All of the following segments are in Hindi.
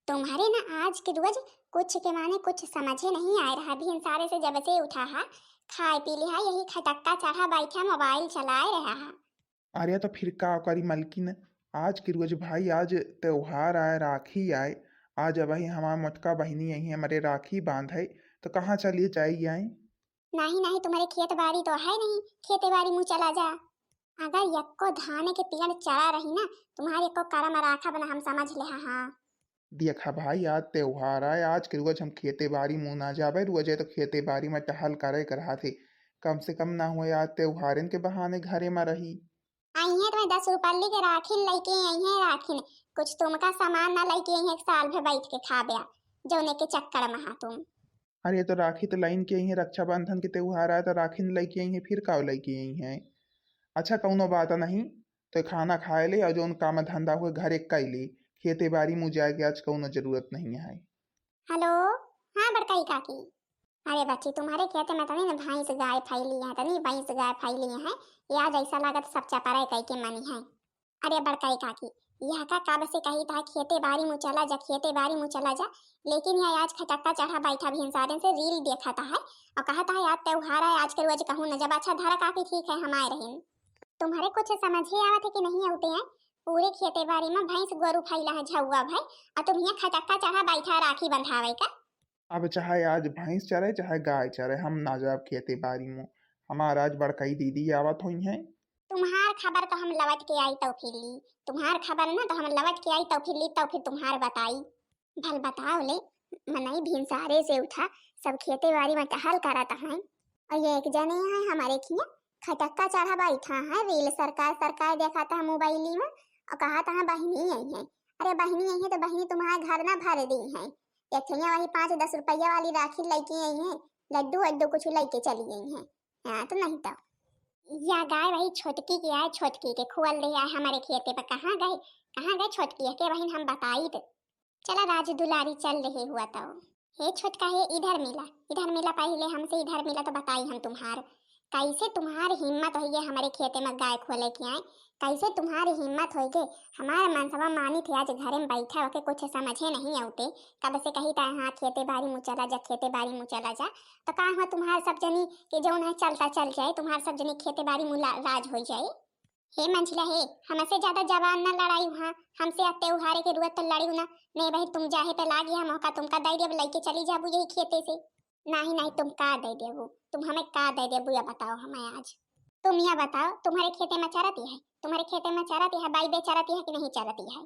तुम्हारे ना आज के रोज कुछ के माने कुछ समझे नहीं आ रहा। भी सारे से जब से उठा है, खाए पी लिया, यही खटक्का चढ़ा बैठा मोबाइल चलाए रहा है। अरे तो फिर का करी मलकिन। आज की रोज भाई, आज त्योहार आए, राखी आए। आज अब ही हमारा मोटका बहिनी यही हमारे राखी बांध है। तो कहाँ चलिए जाइए आए। नहीं नहीं, तुम्हारे खेत बाड़ी तो है नहीं, खेते बाड़ी मुँह चला जा। अगर यक्को धान के पेड़ चढ़ा रही ना, तुम्हारे को करम राखा बना हम समझ ले। हाँ देखा भाई, आज त्योहार आए, आज के रोज हम खेते बाड़ी मुँह ना जाबे, रोजे तो खेते बाड़ी में टहल करे रहा थे। कम से कम ना हुए आज त्योहारन के बहाने घरे में रही। आई है तुम्हें 10 रुपये के राखिन लेके आई है। राखिन कुछ तुमका सामान ना लेके आई है, एक साल भर बैठ के खा बया जौने के चक्कर में तुम। अरे तो राखी तो लाइन के आई है, रक्षाबंधन के त्योहार आए तो राखी न लेके आई है, फिर का लेके आई है। अच्छा कौनो बात नहीं। तो खाना खाए ले और जौन काम धंधा हुए घरे कैली। खेते बाड़ी मुँह जाए के आज कौनो जरूरत नहीं है। हेलो। हाँ बड़काई काकी। अरे बच्ची, तुम्हारे खेत में तनी ना भैंस गाय फैली है, तनी भैंस गाय फैली है। ये आज ऐसा लागत सब चपराए कह के मनी है। अरे बड़काई काकी, यह का कब से कही था खेते बाड़ी मुँह चला जा, खेते बाड़ी मुँह चला जा। लेकिन यह आज खटक्का चढ़ा बैठा भी इंसारे से रील देखा था है और कहा था याद त्योहार है आज के रोज कहूँ न जब। अच्छा धरा काकी, ठीक है हम आए रहे। तुम्हारे कुछ समझ ही आवत है कि नहीं आते हैं। पूरे खेते बाड़ी में भैंस गोरु फैला है झुआ भाई, और तुम यहाँ खटक्का चढ़ा बैठा राखी बंधावे का। अब चाहे आज भैंस चरे चाहे गाय चरे, हम ना जाब खेते बाड़ी मुँह। हमारा आज बड़कई दीदी आवत हुई हैं। तुम्हार खबर तो हम लवट के आई तो फिर ली। तुम्हार खबर ना तो हम लवट के आई तो फिर ली, तो फिर तुम्हार बताई। भल बताओ ले। मनई भिनसारे से उठा, सब खेते बाड़ी में टहल करत हैं, और ये एक जने है हमारे खिया खटक्का चढ़ा बैठा है। रील सरकार सरकार देखा था मोबाइल में और कहा था बहिनी आई है। अरे बहिनी आई है तो बहिनी तुम्हारे घर ना भर दी है। एक वही 5-10 रुपया वाली राखी लेके आई है, लड्डू वड्डू कुछ लेके चली गई है। हाँ तो नहीं तो या गाय वही छोटकी की आए, छोटकी के खुअल रही है हमारे खेते पर। कहाँ गए छोटकी है के बहन हम बताई तो। चला राज दुलारी चल रही हुआ तो हे छोटका है इधर मिला पहले हमसे, इधर मिला तो बताई हम तुम्हार। कैसे तुम्हारी हिम्मत हो गई हमारे खेते में गाय खोले के आए। कैसे तुम्हारी हिम्मत हो गई। हमारा मनसवा मानी थे आज घरे में बैठा होके कुछ समझे नहीं आते। कब से कही था हाँ खेते बाड़ी मुँह चला जा, खेते बाड़ी मुँह चला जा। तो कहा हुआ तुम्हारे सब जनी के जौन है चलता चल जाए, तुम्हारे सब जनी खेते बाड़ी मुँह राज हो जाए। हे मंझिला हे, हमसे ज्यादा जवान न लड़ाई वहाँ, हमसे त्योहारे के रुआ तो लड़ी ना। नहीं भाई तुम जाहे पे लागी है मौका, तुमका दे देब लेके चली जाबू यही खेते से। नहीं नहीं, तुम का दे देबू, तुम हमें का दे देबू या बताओ हमें आज। तुम यह बताओ तुम्हारे खेते में चरती है, तुम्हारे खेते में चरती है बाई बे चरती है कि नहीं चरती है।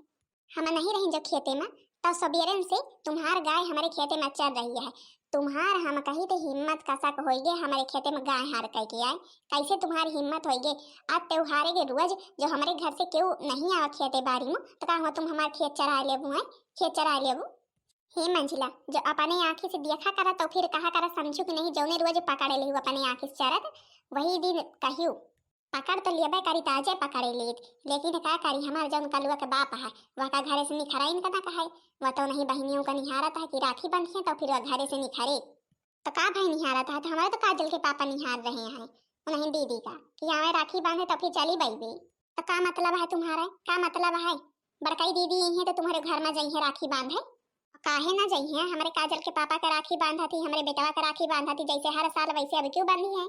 हम नहीं रही जो खेते में, तब सवेरे से तुम्हार गाय हमारे खेते में चल रही है। तुम्हार हम कही तो हिम्मत का शक हो गए हमारे खेते में गाय हार कह के आए। कैसे तुम्हारी हिम्मत हो गई। आज त्योहारे के रोज जो हमारे घर से क्यों नहीं आवा खेते बाड़ी में, तो कहा तुम हमारे खेत चरा लेबू है, खेत चरा लेबू। हे मंझिला, जो अपने आँखी से देखा करा तो फिर कहा करा समझू कि नहीं जौने रोज पकड़े ले अपने आँखी से चरत वही दिन कहियो पकड़ तो लिया करी ताजे पकड़े लेत। लेकिन क्या करी हमारे जौन कलुआ के बाप है वह का घरे से निखरा इनका ना कहा। वह तो नहीं बहनियों का निहारत है कि राखी बंधी है तो फिर वह घरे से निखरे। तो का भाई निहारत है, तो हमारे तो काजल के पापा निहार रहे हैं नहीं दीदी का कि हमें राखी बांधे तो फिर चली बैबे। तो का मतलब है तुम्हारा, का मतलब है। बड़काई दीदी यही है तो तुम्हारे घर में जाइए राखी बांधे। काहे ना जाइए, हमारे काजल के पापा का राखी बांधा थी, हमारे बेटवा का राखी बांधा थी, जैसे हर साल वैसे अब क्यों बांधी है।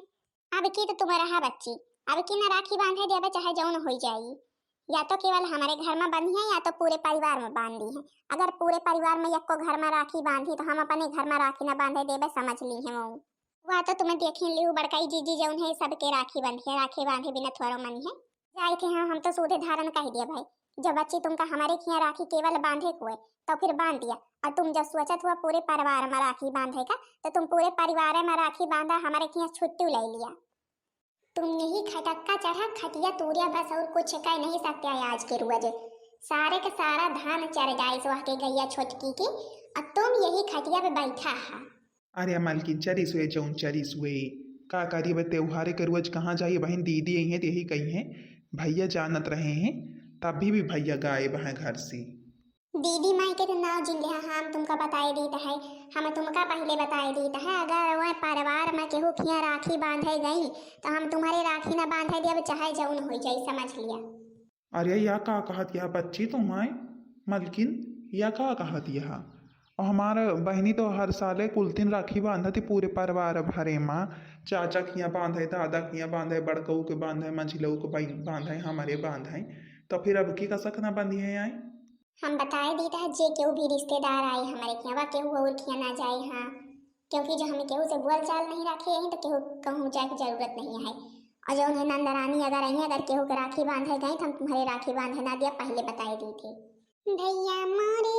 अब की तो तुम्हारा रहा बच्ची, अब की ना राखी बांधे देवे चाहे जौन हो जाएगी। या तो केवल हमारे घर में बंधी है या तो पूरे परिवार में बांधी है। अगर पूरे परिवार में एक को घर में राखी बांधी तो हम अपने घर में राखी ना बांधे देवे, समझ ली है वो। वह तो तुम्हें देख ली बड़काई जीजी जौन है सबके राखी बंधी है, राखी बांधे बिना थोड़ा मन है। जाए थे हम तो सूधे धारण कह दिया भाई। जब बच्ची तुमका हमारे खिया राखी केवल बांधे हुए तो फिर बांध दिया, और तुम जब सोचत हुआ पूरे परिवार में राखी बांधे का तो तुम पूरे परिवार में राखी बांधा, हमारे खिया छुट्टी ले लिया। तुमने ही खटक्का चढ़ा खटिया तूरिया बस और कुछ कह नहीं सकते आज के रोज। सारे का सारा धान चर जाए सुहा के गैया छोटकी की, और तुम यही खटिया पे बैठा है। अरे मालकिन चरिस हुए जौन चरिस हुए। का करिए बे त्योहारे के रोज कहाँ जाइए, बहन दीदी आई हैं तो यही कही हैं। भैया जानत रहे हैं तभी भी भैया गायब हैं घर से। दीदी माई के तो नाव जिले हम तुमका बताए देता है, हम तुमका पहले बताए देता है। अगर वह परिवार में केहू खिया राखी बांधे गई तो हम तुम्हारे राखी ना बांधे देव चाहे जौन हो जाए, समझ लिया। अरे या का कहत या बच्ची तुम आए। मलकिन या का कहत यह। और हमारा बहनी तो हर साले कुल दिन राखी बांधती पूरे परिवार भरे माँ। चाचा किया बांधे, दादा किया बांधे, बड़कऊ के बांधे, मंझिलऊ के बांधे, हमारे बांधे। तो फिर अब की कसक ना बंधी है आई। हम बताए दी था जे केहू भी रिश्तेदार आए हमारे यहाँ केहू और किया ना जाए। हाँ, क्योंकि जो हमें केहू से बोल चाल नहीं रखे हैं तो केहू कहूँ जाए की जरूरत नहीं है। और जो उन्हें नंदरानी अगर आई अगर केहू के राखी बांधे गए तो हम तुम्हारे राखी बांधे ना दिया पहले बताए दी थे। भैया मोरे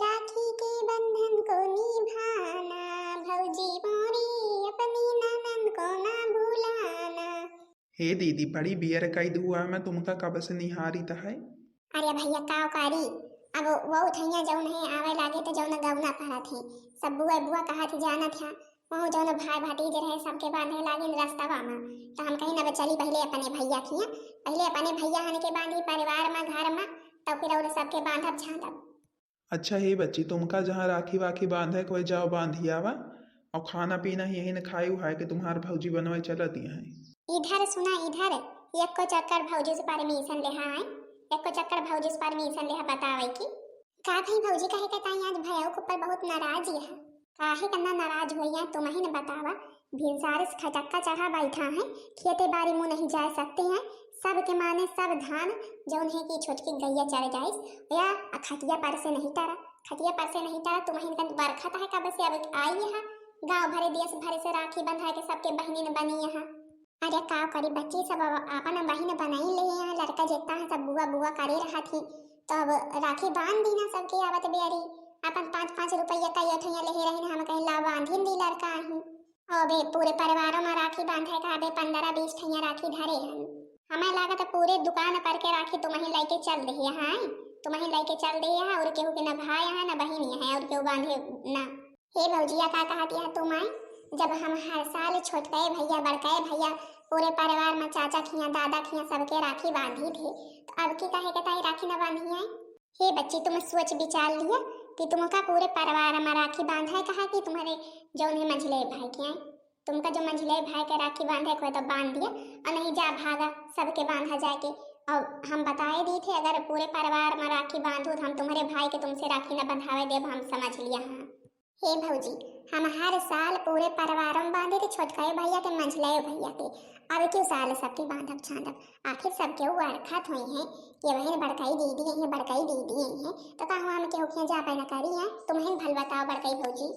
राखी के बंधन को निभाना, भौजी मोरे अपनी ननद को ना भूलाना। हे दीदी बड़ी बियर कई दुआ मैं तुमका कब से निहारी था है। अरे भैया काव कारी अब वो उठैया जौन है आवे लागे तो जौन गौना पड़ा थे सब बुआ बुआ कहा थी जाना था वहाँ जौन भाई भतीजे रहे सबके बांधे लागे रास्ता में। तो हम कहीं ना चली पहले अपने भैया किया, पहले अपने भैया हन के बांधी परिवार में घर में तो फिर और सबके बांधब छांदब। अच्छा हे बच्ची तुमका जहाँ राखी वाखी बांधे कोई जाओ बांधियावा और खाना पीना यही न खाई है कि तुम्हार भौजी बनवे चलती है। इधर सुना इधर एक को चक्कर भौजी से परमिशन ले है, एक को चक्कर भौजी से परमिशन ले बतावे की का कहीं भौजी कहे के ताई आज भैया के ऊपर बहुत नाराज है। काहे करना नाराज होइया तुम ही न बतावा। भिनसारे से खटक्का चढ़ा बैठा है, खेते बाड़ी मुँह नहीं जा सकते हैं, सबके माने सब धान जौन है कि छोटकी गैया चढ़ जाए या खटिया पर से नहीं तारा, खटिया पर से नहीं तारा तुम्हें का बरखत है कब से अब आई है गाँव भरे देश भरे से राखी बंधा के सबके बहनी ने बनी यहाँ। अरे का करी बच्ची सब अपन बहन बनाई ले यहाँ लड़का जितना है सब बुआ बुआ करे रहा थी तो अब राखी बांध दी ना सबके आवत बेरी अपन 5-5 रुपया का यठैया ले रही हम कहीं ला बांधी दी लड़का ही अबे पूरे परिवारों में राखी बांधे का अबे 15-20 ठैया राखी धरे हन। हमें लागत पूरे दुकान पर के राखी तुम्हें लेके चल रही है, तुम्हें लेके चल रही है और केहू के न भाई है न बहन है और केहू बांधे ना। हे भौजिया का कहती है तुम आई जब हम हर साल छोटके भैया बड़के भैया पूरे परिवार में चाचा खिया दादा खिया सबके राखी बांधी थे तो अब की कहे के ताई राखी न बांधी है। हे बच्ची तुम सोच विचार लिया कि तुमका पूरे परिवार में राखी बांधा है कहा कि तुम्हारे जो उन्हें मंझले भाई के हैं तुमका जो मंझले भाई के राखी बांधे को तो बांध दिया और नहीं जा भागा सबके बांधा जाके। और हम बताए दी थे अगर पूरे परिवार में राखी बांधू तो हम तुम्हारे भाई के तुमसे राखी न बंधावे देव हम समझ लिया। हाँ हे भौजी हम हर साल पूरे परिवारों में बांधे थे छोटकाए भैया के मंझले भैया के अब क्यों साल सबके बांधब छांदब आखिर सबके वो अरखत हुई हैं कि बहन बड़काई दीदी है बड़काई दीदी है तो कहूँ हम के होखिया जा पैना करी है तुम्हें भल बताओ बड़काई भौजी।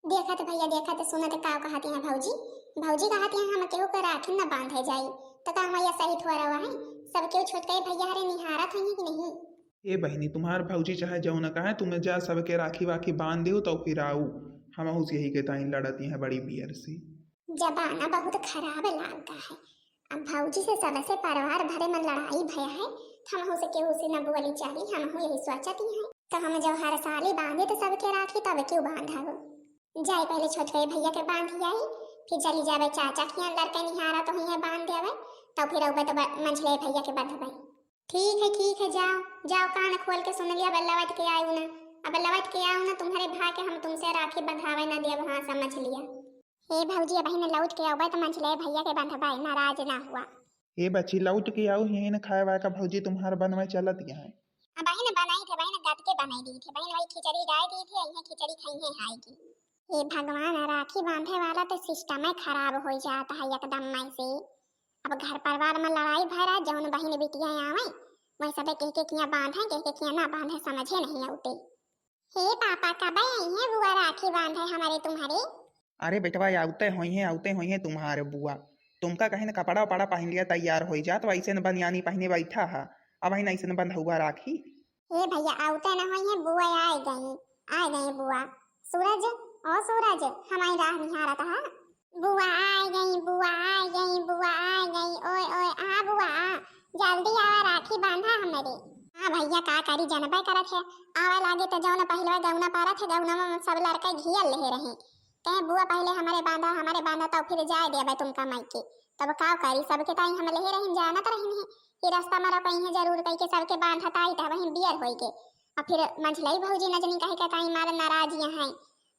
देखा तो भैया देखा तो सुना तो का कहती हैं भौजी, भौजी कहती हैं हम केहू के राखी न बांधे जाई तो कहूँ यह सही थोड़ा हुआ है सब केहू छोटकाई भैया हरे निहारत हैं कि नहीं। ए बहनी तुम्हार भौजी चाहे जो न कहे तुम्हें जा सबके राखी वाखी बांध दो तो फिर आऊ हम यही के ताई लड़ती हैं बड़ी बियर से। जबाना बहुत खराब लगता है। अब भौजी से सबसे परिवार भरे में लड़ाई भया है हम से केहू से न बोली चाहिए हम यही सोचती हैं तो हम जब हर साल ही बांधे तो सबके राखी तब क्यों बांधा जाए पहले छोटके भैया के बांधी आई फिर चली जावे चाचा के लड़के निहारा तो ही बांध देवे तो फिर अब तो मंझले भैया के बंधवे। ठीक है जाओ जाओ कान खोल के सुन लिया अब लौट के आऊ ना अब लौट के आऊ ना तुम्हारे भाई के हम तुमसे राखी बंधावे ना देव। हाँ समझ लिया। हे भौजी बहन लौट के आवे तो मंझले भैया के बंधवा नाराज ना हुआ। ए बच्ची लौट के आओ यही न खाए वाए का भौजी तुम्हार बनवा चलत है। बहन बनाई थे बहन गट के बनाई दी थी बहन वही खिचड़ी गाय दी थी यही खिचड़ी खाई है हाई की। ये भगवान राखी बांधे वाला तो सिस्टम ही खराब हो जाता है एकदम में से। अब घर परिवार में लड़ाई भरा जौन बहन बेटियां आवे वही सब के किया बांधे के किया ना बांधे समझे नहीं आते। हे पापा कब आई है बुआ राखी बांधे हमारे तुम्हारे। अरे बेटवा आउते हुई है तुम्हारे बुआ तुमका कहीं न कपड़ा वपड़ा पहन लिया तैयार हो जात वैसे न बनियानी पहने बैठा है अब ही ऐसे न बंधा हुआ राखी। हे भैया आउते न हुई है बुआ आ गई बुआ। सूरज ओ सूरज हमारी राह निहारा था बुआ आ गई बुआ आ गई बुआ आ गई ओए ओए आ बुआ जल्दी आवा राखी बांधा हमारे। हाँ भैया का करी जनबे करत है आवा लागे तो जौन पहले गौना पारा थे गौना में सब लड़का घियल ले रहे कहे बुआ पहले हमारे बांधा तो फिर जाए देबे तुमका मायके तब का करी सबके ताई हम ले रही जाना तो रही ये रास्ता में कहीं है जरूर कहीं के सबके बांधा ताई था वहीं बियर होई के और फिर मंझलई भौजी न जनी कहे के ताई मार नाराज यहाँ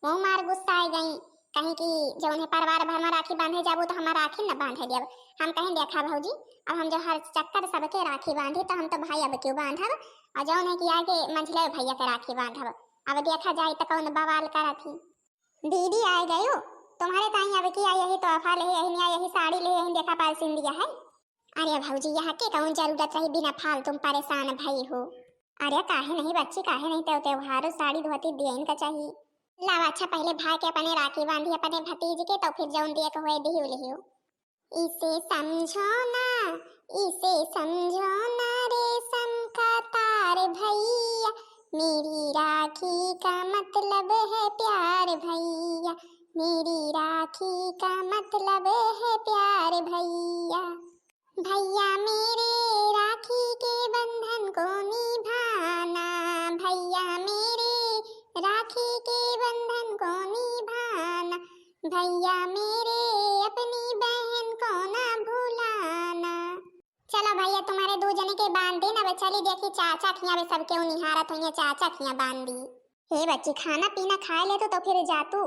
वो मार गुस्सा आ गई कहीं कि जौन है परिवार भर में राखी बांधे जाबू तो हमारा राखी न बांधे देब। हम कहें देखा भौजी अब हम जो हर चक्कर सबके राखी बांधे तो हम तो भाई अब क्यों बांधब और जौन है कि आगे मंझले भैया के राखी बांधब। अब देखा जाए तो कौन बवाल करत ही। दीदी आ गयो तुम्हारे ताई अब की यही तोहफा ले यही साड़ी ले यही देखा पाल सिन दिया है। अरे भौजी यहाँ के कौन जरूरत रही बिना फाल तुम परेशान भई हो। अरे काहे नहीं बच्ची काहे नहीं तो त्योहार साड़ी धोती दियन का चाहिए। लावा अच्छा पहले भाई के अपने राखी बांधी अपने भतीज के तो फिर जौन दिए को होए दियो लियो। इसे समझो ना रेशम का तार भैया मेरी राखी का मतलब है प्यार भैया मेरी राखी का मतलब है प्यार भैया। भैया मेरे राखी के बंधन को निभाना भैया मेरे राखी के बंधन को निभाना भैया मेरे अपनी बहन को ना भुलाना। चलो भैया तुम्हारे दो जने के बांध दे ना चली देखी चाचा खिया वे सबके निहारत हुई चाचा खिया बांध दी। हे बच्ची खाना पीना खा ले तो फिर जा तू।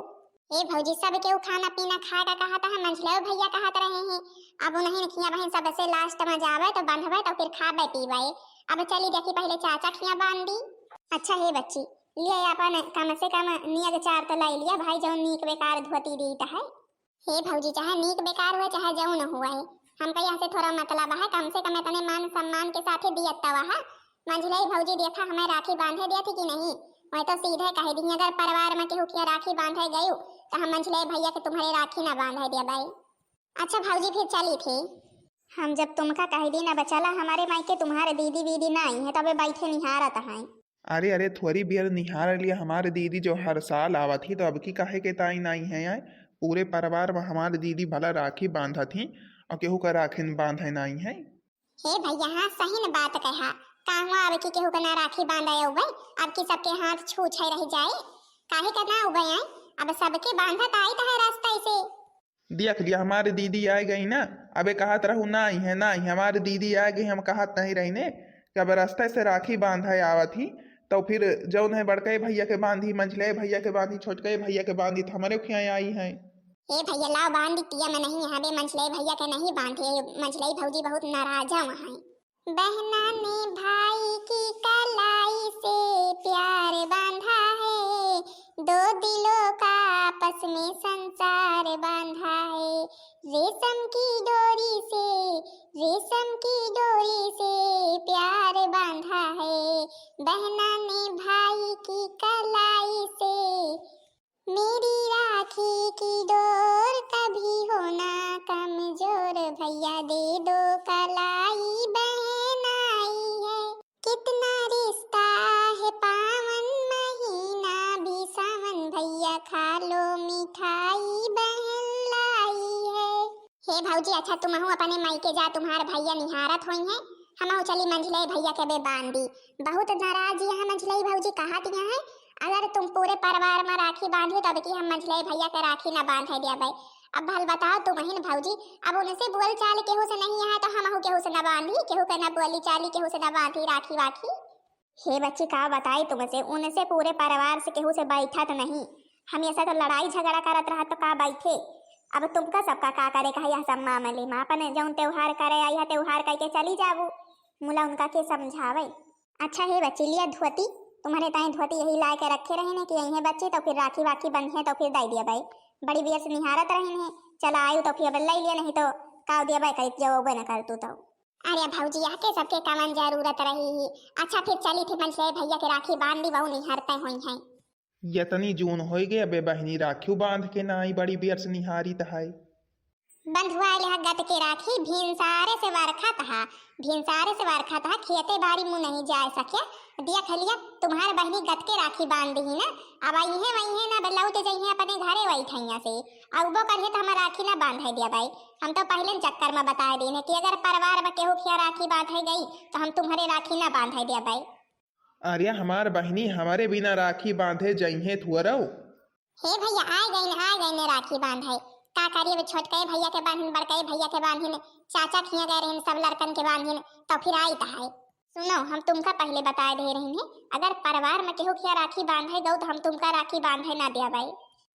ए भौजी सब केहू खाना पीना खाएगा कहा था मंझले भैया कहत रहे हैं। अब नहीं खिया बहन सब से लास्ट में जावे तो बंधवे तो फिर खावे पीवे। अब चली देखी पहले चाचा खिया बांध दी। अच्छा हे बच्ची लिए अपन कम से कम नियग चार तो लाई लिया भाई जो नीक बेकार धोती दीता है। हे भौजी चाहे नीक बेकार हुए चाहे जो न हुआ है हमका यहाँ से थोड़ा मतलब है कम से कम इतने मान सम्मान के साथ दियता हुआ है। मंझले भौजी देखा हमें राखी बांधे दिया थी कि नहीं मैं तो सीधे कह दी अगर परिवार में केहू किया राखी बांधे गयू तो हम मंझले भैया के तुम्हारे राखी ना बांधे दिया भाई। अच्छा भौजी फिर चली थी हम जब तुमका कह दी ना बचला हमारे मायके तुम्हारे दीदी वीदी ना आई है तबे बैठे निहारत है। अरे थोड़ी बियर निहार लिया हमारे दीदी जो हर साल आवा थी तो अब की काहे के ताई नहीं है यार। पूरे परिवार में हमारे दीदी भला राखी बांधा थी और केहू का राखी बांधे नहीं है। हे भैया हाँ सही न बात कहा कहवा अब की केहू का ना राखी बांधा अब की सबके हाथ छू छे रह जाए काहे का ना उबे आए अब सबके बांधत आई तो है रास्ता से। देख लिया हमारी दीदी आ गई ना अबे कहत रहू ना है ना हमारी दीदी आ गई हम कहत नहीं रही ने कि अब रास्ते से राखी बांधा आवा थी तो फिर जौन है बड़के भैया के बांधी मंझले भैया के बांधी छोटके भैया के बांधी तो हमारे क्या आई है। ए भैया लाओ बांध दिया मैं नहीं यहाँ बे मंझले भैया के नहीं बांधे मंझले भौजी बहुत नाराज है वहाँ। बहना ने भाई की कलाई से प्यार बांधा है दो दिलों का आपस में संसार बांधा है रेशम की डोरी से प्यार बांधा है बहना ने भाई की कलाई से मेरी राखी की डोर कभी होना कमजोर भैया दे दो कलाई बहन आई है कितना रिश्ता है पावन महीना भी सावन भैया खा लो मिठाई बहन लाई है। हे भौजी अच्छा तुम अपने मायके जा तुम्हारे भैया निहारत हुई हैं हम चली मंझले भैया के बे बांधी बहुत नाराज यहाँ मंझले भौजी कहा दिया है अगर तुम पूरे परिवार में राखी बांधी तब की हम मंझले भैया के राखी ना बांधे दिया भाई। अब भल बताओ तुम ही भौजी अब उनसे बोल चाल केहू से नहीं है तो हम केहू से ना बांधी केहू के ना बोली चाली केहू से ना बांधी राखी वाखी। हे बच्ची का बताई तुमसे उनसे पूरे परिवार से केहू से बैठा तो नहीं हमेशा तो लड़ाई झगड़ा करत रहा तो का बैठे। अब तुमका सबका का करे कहा यह सब मामले में अपने जौन त्योहार करे आई है त्योहार करके चली जाबू मुला उनका के समझावे। अच्छा हे बच्ची लिया धोती तुम्हारे ताई धोती यही ला के रखे रहे ने कि यही है बच्चे तो फिर राखी वाखी बंधे तो फिर दे दिया भाई बड़ी बियर से निहारत रहे ने चला आयु तो फिर ले लिया नहीं तो काव दिया भाई कहीं जवाब न कर तू तो। अरे भौजी यहाँ के सबके कमन जरूरत रही ही। अच्छा फिर चली थी मंझले भैया के राखी बांध दी बहु निहारते हुई है। यतनी जून हो गए अबे बहनी राखी बांध के ना आई बड़ी बियर से निहारी तहाई बंधुआले गत के राखी भिनसारे से वारखा था खेते बाड़ी मुँह नहीं जा सके दिया खलिया तुम्हारे बहनी गत के राखी बांध दी ना अब आई है वही है ना बल्लाउते जाइए अपने घरे वही ठैया से अब वो करिए तो हम राखी ना बांध दिया भाई। हम तो पहले चक्कर में बता दी कि अगर परिवार में केहू खिया राखी बांधे गई तो हम तुम्हारे राखी ना बांध दिया भाई। अरे हमार बहनी हमारे बिना राखी बांधे जइहे थुअरौ। हे भैया आ गई ने राखी बांधे का करिए छोटके भैया के बांधिन बड़के भैया के बांधिन चाचा खिया गए रहे सब लड़कन के बांधिन तो फिर आई है। सुनो हम तुमका पहले बता दे रहे हैं अगर परिवार में केहू खिया राखी बांधे गौ तो हम तुमका राखी बांधे ना दिया भाई।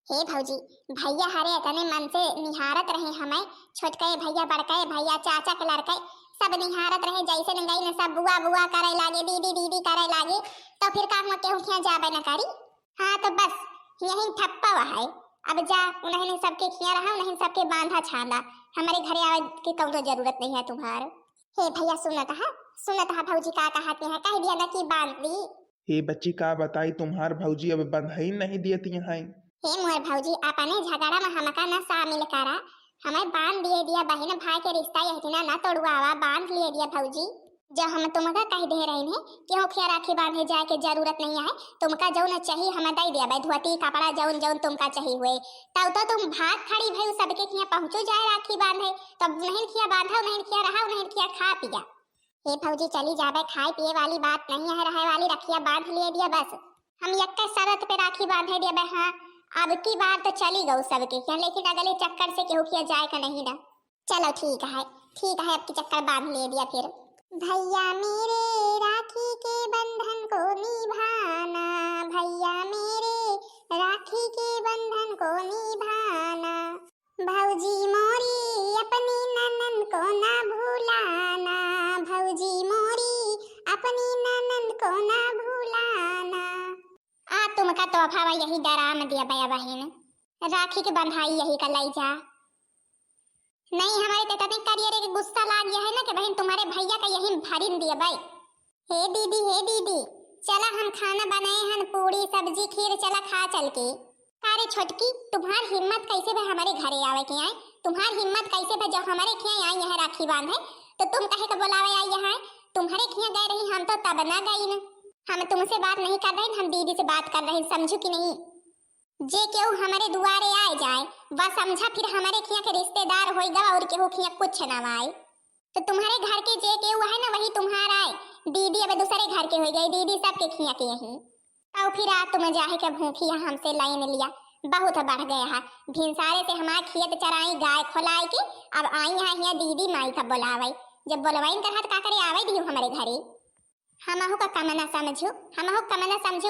हे भौजी भैया हरे इतने मन से निहारत रहे हमें छोटके भैया बड़के भैया चाचा के लड़के सब निहारत रहे जैसे न गई न सब बुआ बुआ करे लागे, दीदी दीदी करे लागे, तो फिर का हुआ केहू खिया जाबे न करी। हाँ तो बस यही ठप्पा है। अब जा उन्हें सबके खिया रहा, उन्हें सबके बांधा छाला। हमारे घरे आवे की कौनो जरूरत नहीं है तुम्हार। हे भैया सुनत हा भौजी का कहते हैं, कह दिया ना कि बांध दी। हे बच्ची का बताई तुम्हार भौजी अब बंधई नहीं देती हैं। हे मोर भौजी अपने झगड़ा में हमका न शामिल करा, हमें बांध दिया बहन भाई के रिश्ता यही ना तोड़वावा, बांध लिए दिया भौजी। जो हम तुमका कह दे रहे हैं क्यों खिया राखी बांधे जाए के जरूरत नहीं है, तुमका जौन चाहिए हमें दे दिया भाई, धोती कपड़ा जौन जौन तुमका चाहिए हुए तब तो तुम भाग खड़ी भई सबके खिया पहुंचो जाए राखी बांधे, तब नहीं खिया बांधा नहीं खिया रहा नहीं खिया खा पिया। हे भौजी चली जाबे, खाए पिए वाली बात नहीं है, रहे वाली रखिया बांध लिए दिया बस। हम एक शरत पे राखी बांधे दिया। हाँ अब की बार तो चली गऊ सबके क्या, लेकिन अगले चक्कर से केहू किया जाए का नहीं ना। चलो ठीक है अब की चक्कर बांध ले दिया। फिर भैया मेरे राखी के बंधन को निभाना, भैया मेरे राखी के बंधन को निभाना, भौजी मोरी अपनी ननन को ना भूलाना, भौजी मोरी अपनी ननन को ना भूलाना। आ तुमका तोहफा यही डराम दिया भैया बहन, राखी के बंधाई यही का लाई जा। नहीं हमारे ते तने करियर के गुस्सा लाग गया है ना कि बहन तुम्हारे भैया का यही भरिन दिया भाई। हे दीदी चला हम खाना बनाए हन, पूरी सब्जी खीर चला खा चल के। अरे छोटकी तुम्हार हिम्मत कैसे भाई हमारे घरे आवे के आए, तुम्हार हिम्मत कैसे भाई जो हमारे खिया आई है राखी बांधे, तो तुम कहे का बुलावे आई है, तुम्हारे खिया गए रही हम तो तब ना गई न। हम तुमसे बात नहीं कर रहे, हम दीदी से बात कर रहे, समझू कि नहीं। जे केहू हमारे दुआरे आए जाए वह समझा फिर हमारे खिया के रिश्तेदार होएगा और केहू खिया कुछ ना आए। तो तुम्हारे घर के जे केहू है ना वही तुम्हारा आए, दीदी अब दूसरे घर के हो गई, दीदी सबके खिया के यही। और फिर आ तुम जाहे के भूखी हमसे लाइन लिया, बहुत बढ़ गया है। भिनसारे से हमारे खेत चराई गाय खोलाई के अब आई है यहाँ दीदी माई का बुलावे, जब बुलवाइन कर का करे आवे दियो हमारे घरे। हमहु का कमना समझू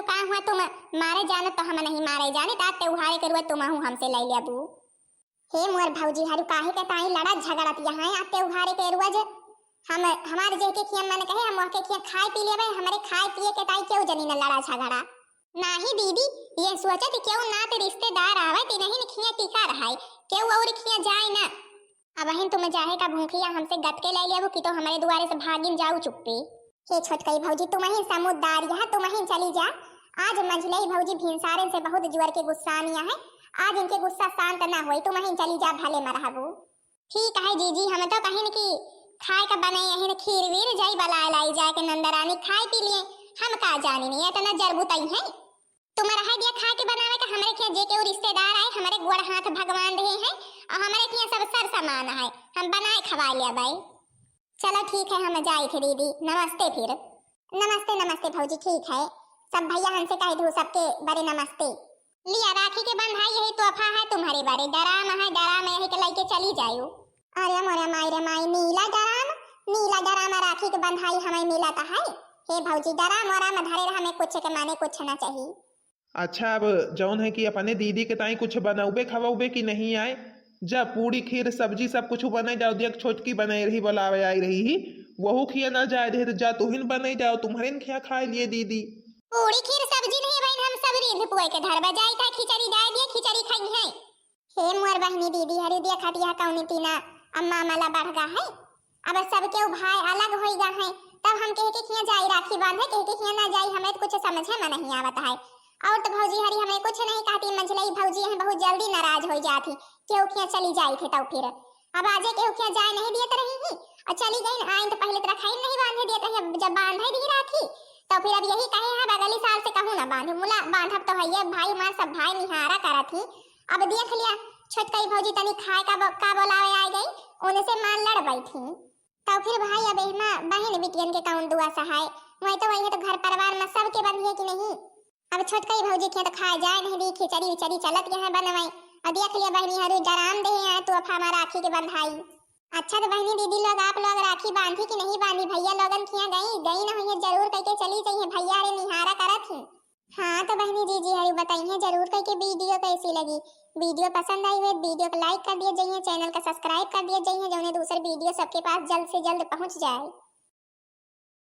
का हुआ तुम मारे जाने तो हम नहीं मारे जाने, ता त्योहार के रुआ तुमहु हमसे ले लियाबू। हे मोर भौजी हारू काहे के ताई लड़ा झगड़ा यहाँ आ त्योहार के रुआ जे हम हमारे जे के खिया मन कहे हम के खिया खाए पी लेबे, हमारे खाए पिए के ताई क्यों जनी न लड़ा झगड़ा। नाही दीदी ये सोचत क्यों ना ते रिश्तेदार आवे ते नहीं खिया टीका रहाई, क्यों और खिया जाए ना। अब बहन तुम जाहे का भूखिया हमसे गट के ले लियाबू कि तो हमारे दुआरे से भागिन जाऊ चुप्पी। हे छोटकई भौजी तुम ही समुद्दार यहाँ तुम ही चली जा। आज मंझलई भौजी भिनसारे से बहुत जुअर के गुस्सा निया है, आज इनके गुस्सा शांत ना होई, तुम ही चली जा भले मरहबू। ठीक है जीजी हम तो कहीं कि खाए का बने यही खीर वीर जाई बला लाई जाए के नंदरानी खाए पी लिए, हम का जानी नहीं इतना जरबुतई है। तुम रह दिया खा के बनावे का हमारे के जे के रिश्तेदार आए, हमारे गोड़ हाथ भगवान दे हैं और हमारे के सब सर सामान है, हम बनाए खवा लिया भाई। चलो ठीक है हम जाए थे दीदी, नमस्ते। फिर नमस्ते भौजी, ठीक है सब भैया हमसे कह दो सबके बड़े नमस्ते। लिया राखी के बंधाई यही तोहफा है तुम्हारे बारे, डराम यही के लेके चली जायो। अरे मोरे माई नीला डराम राखी के बंधाई हमें मिला था है। हे भौजी डराम धरे हमें कुछ के माने कुछ ना चाहिए। अच्छा अब जौन है कि अपने दीदी के ताई कुछ बनाऊबे खवाऊबे कि नहीं आए, जा पूरी खीर सब्जी सब कुछ बनाई जाओ, दिया छोटकी बनाई रही बुलावे आई रही ही वहू खिया ना जाए दे, जा तुहिन बनाई जाओ, तुम्हारे खिया खाए लिए दीदी। पूरी खीर सब्जी नहीं बहन, हम सब रींध पुए के घर बजाई था, खिचड़ी डाल दिए खिचड़ी खाई है। हे मोर बहनी दीदी हरी दिया खटिया कौनी तीना अम्मा माला बढ़ गा है, अब सबके भाई अलग हो गा है, तब हम कहे के खिया जाई राखी बांधे, कहे के खिया ना जाई, हमें कुछ समझे में नहीं आवत है। और तो भौजी हरी हमें कुछ नहीं कहती, मंझलई भौजी है बहुत जल्दी नाराज हो जाती, केहू खिया चली जाई थे तब फिर अब आजे केहू खिया जाए नहीं दिए रही ही और चली गई आइन तो पहले तरह खाई नहीं बांधे दिए थे, जब बांधे दी राखी तो फिर अब यही कहे है अगली साल से कहूँ ना बांधे, मुला बांधब तो है भाई माँ सब भाई निहारा करा थी। अब देख लिया छोटकई भौजी तनी खाए का बोलावे आ गई, उन्हें से मान लड़ बैठी, तो फिर भाई अब बहन बिटियन के कौन दुआ सहाय, वही तो घर परिवार में सबके बंधिए कि नहीं। अब छोटकई भौजी के तो खाए जाए नहीं दी, खिचड़ी विचड़ी चलत यहाँ बनवाई, और देख लिया बहनी हरू डराम दे हैं तू अफा में राखी के बंधाई। अच्छा तो बहनी दीदी लोग आप लोग राखी बांधी कि नहीं बांधी, भैया लोगन खिया गई ना हुई जरूर कह के चली चाहिए, भैया रे निहारा करत ही। हाँ तो बहनी जी हरी बताइए जरूर करके वीडियो कैसी लगी। वीडियो पसंद आई हो वीडियो को लाइक कर दिया जाइए, चैनल का सब्सक्राइब कर दिया जाइए, जो दूसरे वीडियो सबके पास जल्द से जल्द पहुंच जाए।